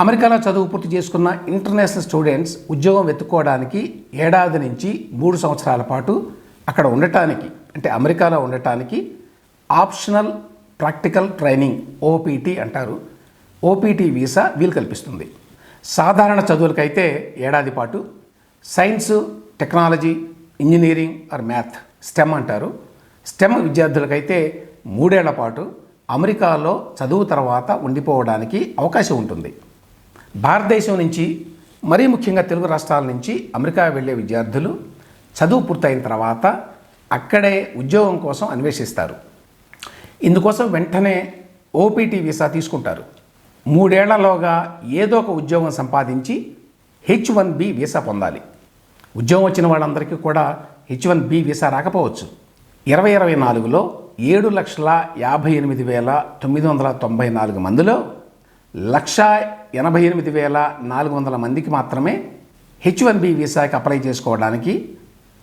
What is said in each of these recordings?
అమెరికాలో చదువు పూర్తి చేసుకున్న ఇంటర్నేషనల్ స్టూడెంట్స్ ఉద్యోగం వెతుక్కోవడానికి ఏడాది నుంచి 3 సంవత్సరాల పాటు అక్కడ ఉండటానికి, అంటే అమెరికాలో ఉండటానికి ఆప్షనల్ ప్రాక్టికల్ ట్రైనింగ్ ఓపీటీ అంటారు, ఓపీటీ వీసా వీలు కల్పిస్తుంది. సాధారణ చదువులకైతే ఏడాది పాటు, science, technology, engineering or math stem అంటారు, స్టెమ్ విద్యార్థులకైతే 3 ఏళ్ల పాటు అమెరికాలో చదువు తర్వాత ఉండిపోవడానికి అవకాశం ఉంటుంది. భారతదేశం నుంచి, మరీ ముఖ్యంగా తెలుగు రాష్ట్రాల నుంచి అమెరికా వెళ్ళే విద్యార్థులు చదువు పూర్తయిన తర్వాత అక్కడే ఉద్యోగం కోసం అన్వేషిస్తారు. ఇందుకోసం వెంటనే ఓపీటీ వీసా తీసుకుంటారు. 3 ఏళ్లలోగా ఏదో ఒక ఉద్యోగం సంపాదించి H1B వీసా పొందాలి. ఉద్యోగం వచ్చిన వాళ్ళందరికీ కూడా H1B వీసా రాకపోవచ్చు. 2024లో 7,58,994 మందిలో 1,88,400 మందికి మాత్రమే H1B వీసాకి అప్లై చేసుకోవడానికి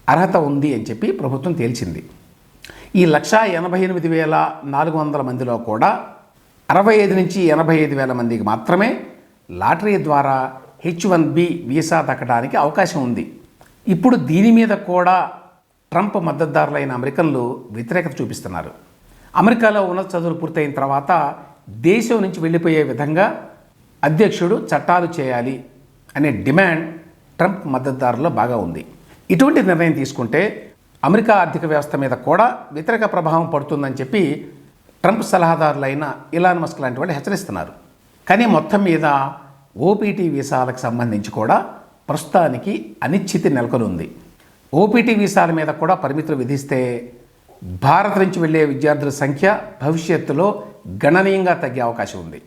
అర్హత ఉంది అని చెప్పి ప్రభుత్వం తేల్చింది. ఈ 1,88,400 మందిలో కూడా 65 నుంచి 85,000 మందికి మాత్రమే లాటరీ ద్వారా H1B వీసా దక్కడానికి అవకాశం ఉంది. ఇప్పుడు దీని మీద కూడా ట్రంప్ మద్దతుదారులైన అమెరికన్లు వ్యతిరేకత చూపిస్తున్నారు. అమెరికాలో ఉన్నత చదువులు పూర్తయిన తర్వాత దేశం నుంచి వెళ్ళిపోయే విధంగా అధ్యక్షుడు చట్టాలు చేయాలి అనే డిమాండ్ ట్రంప్ మద్దతుదారుల్లో బాగా ఉంది. ఇటువంటి నిర్ణయం తీసుకుంటే అమెరికా ఆర్థిక వ్యవస్థ మీద కూడా వ్యతిరేక ప్రభావం పడుతుందని చెప్పి ట్రంప్ సలహాదారులైన ఇలాన్ మస్క్ లాంటి వాళ్ళు హెచ్చరిస్తున్నారు. కానీ మొత్తం మీద ఓపీటీ వీసాలకు సంబంధించి కూడా ప్రస్తుతానికి అనిశ్చితి నెలకొని ఉంది. ఓపీటీ వీసాల మీద కూడా పరిమితులు విధిస్తే భారత్ నుంచి వెళ్ళే విద్యార్థుల సంఖ్య భవిష్యత్తులో గణనీయంగా తగ్గే అవకాశం ఉంది.